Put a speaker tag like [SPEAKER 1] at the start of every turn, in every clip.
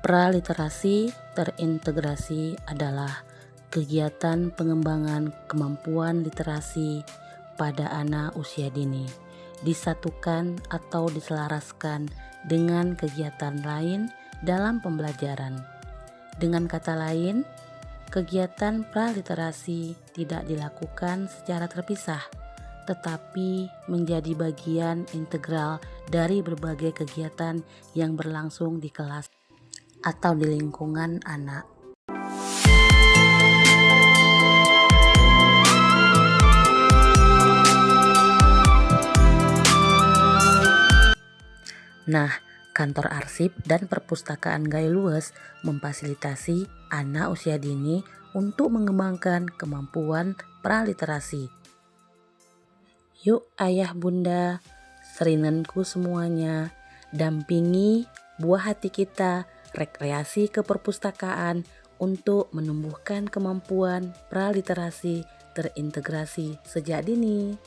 [SPEAKER 1] Praliterasi terintegrasi adalah kegiatan pengembangan kemampuan literasi pada anak usia dini, disatukan atau diselaraskan dengan kegiatan lain dalam pembelajaran. Dengan kata lain, kegiatan praliterasi tidak dilakukan secara terpisah, tetapi menjadi bagian integral dari berbagai kegiatan yang berlangsung di kelas atau di lingkungan anak. Nah, kantor arsip dan perpustakaan Gaylues memfasilitasi anak usia dini untuk mengembangkan kemampuan praliterasi. Yuk ayah bunda, serinenku semuanya, dampingi buah hati kita rekreasi ke perpustakaan untuk menumbuhkan kemampuan praliterasi terintegrasi sejak dini.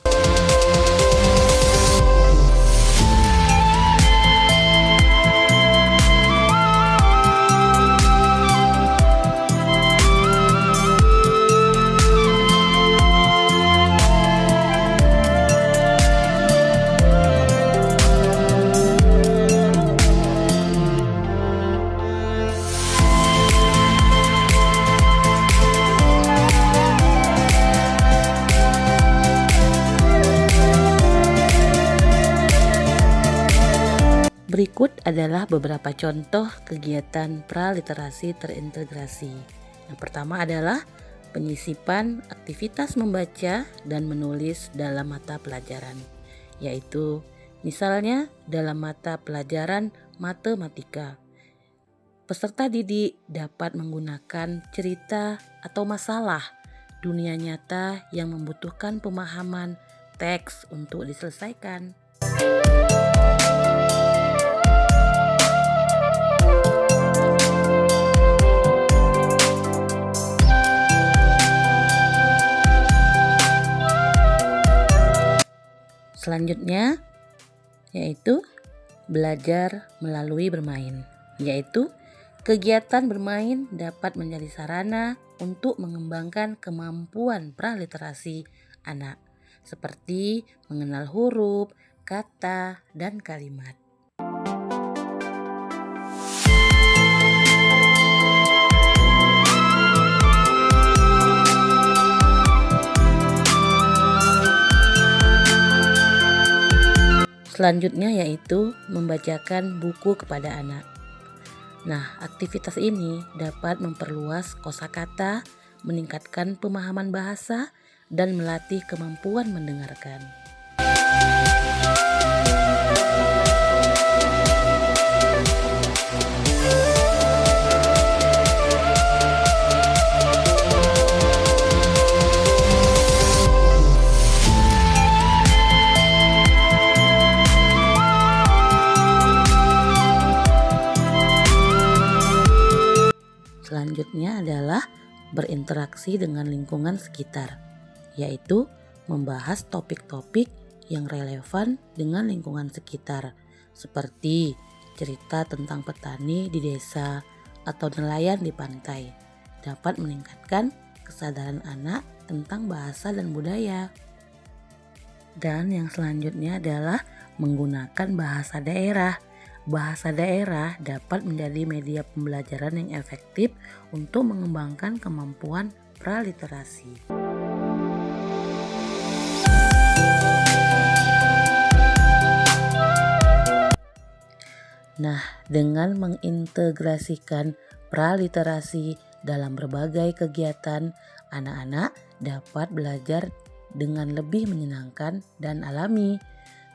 [SPEAKER 1] Berikut adalah beberapa contoh kegiatan praliterasi terintegrasi. Yang pertama adalah penyisipan aktivitas membaca dan menulis dalam mata pelajaran, yaitu misalnya dalam mata pelajaran matematika. Peserta didik dapat menggunakan cerita atau masalah dunia nyata yang membutuhkan pemahaman teks untuk diselesaikan. Selanjutnya yaitu belajar melalui bermain, yaitu kegiatan bermain dapat menjadi sarana untuk mengembangkan kemampuan praliterasi anak, seperti mengenal huruf, kata, dan kalimat. Selanjutnya yaitu membacakan buku kepada anak. Nah, aktivitas ini dapat memperluas kosakata, meningkatkan pemahaman bahasa, dan melatih kemampuan mendengarkan. Selanjutnya adalah berinteraksi dengan lingkungan sekitar, yaitu membahas topik-topik yang relevan dengan lingkungan sekitar, seperti cerita tentang petani di desa atau nelayan di pantai, dapat meningkatkan kesadaran anak tentang bahasa dan budaya. Dan yang selanjutnya adalah menggunakan bahasa daerah. Bahasa daerah dapat menjadi media pembelajaran yang efektif untuk mengembangkan kemampuan praliterasi. Nah, dengan mengintegrasikan praliterasi dalam berbagai kegiatan, anak-anak dapat belajar dengan lebih menyenangkan dan alami.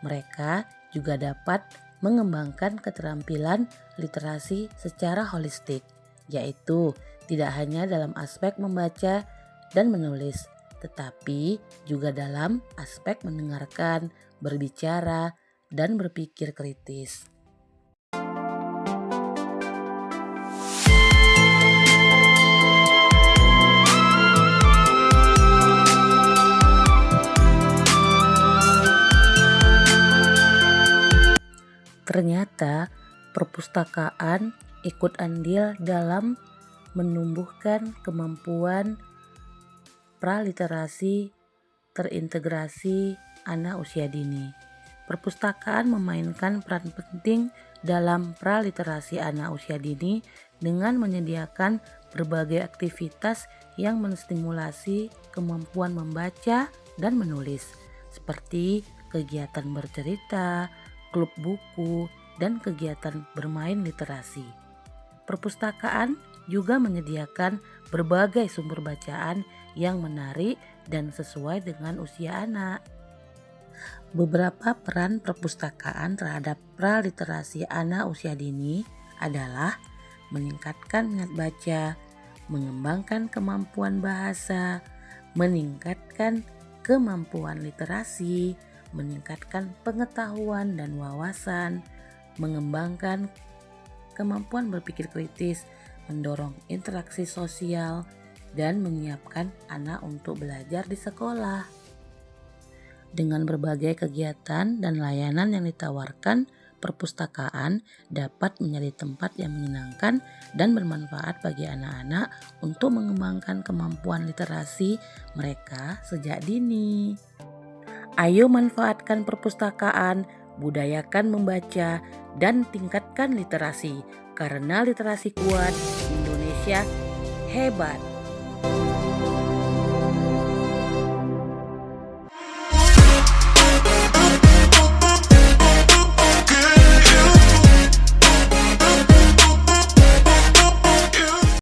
[SPEAKER 1] Mereka juga dapat mengembangkan keterampilan literasi secara holistik, yaitu tidak hanya dalam aspek membaca dan menulis, tetapi juga dalam aspek mendengarkan, berbicara, dan berpikir kritis. Ternyata perpustakaan ikut andil dalam menumbuhkan kemampuan praliterasi terintegrasi anak usia dini. Perpustakaan memainkan peran penting dalam praliterasi anak usia dini dengan menyediakan berbagai aktivitas yang menstimulasi kemampuan membaca dan menulis, seperti kegiatan bercerita, klub buku, dan kegiatan bermain literasi. Perpustakaan juga menyediakan berbagai sumber bacaan yang menarik dan sesuai dengan usia anak. Beberapa peran perpustakaan terhadap praliterasi anak usia dini adalah meningkatkan minat baca, mengembangkan kemampuan bahasa, meningkatkan kemampuan literasi, meningkatkan pengetahuan dan wawasan, mengembangkan kemampuan berpikir kritis, mendorong interaksi sosial, dan menyiapkan anak untuk belajar di sekolah. Dengan berbagai kegiatan dan layanan yang ditawarkan, perpustakaan dapat menjadi tempat yang menyenangkan dan bermanfaat bagi anak-anak untuk mengembangkan kemampuan literasi mereka sejak dini. Ayo manfaatkan perpustakaan, budayakan membaca, dan tingkatkan literasi. Karena literasi kuat, Indonesia hebat.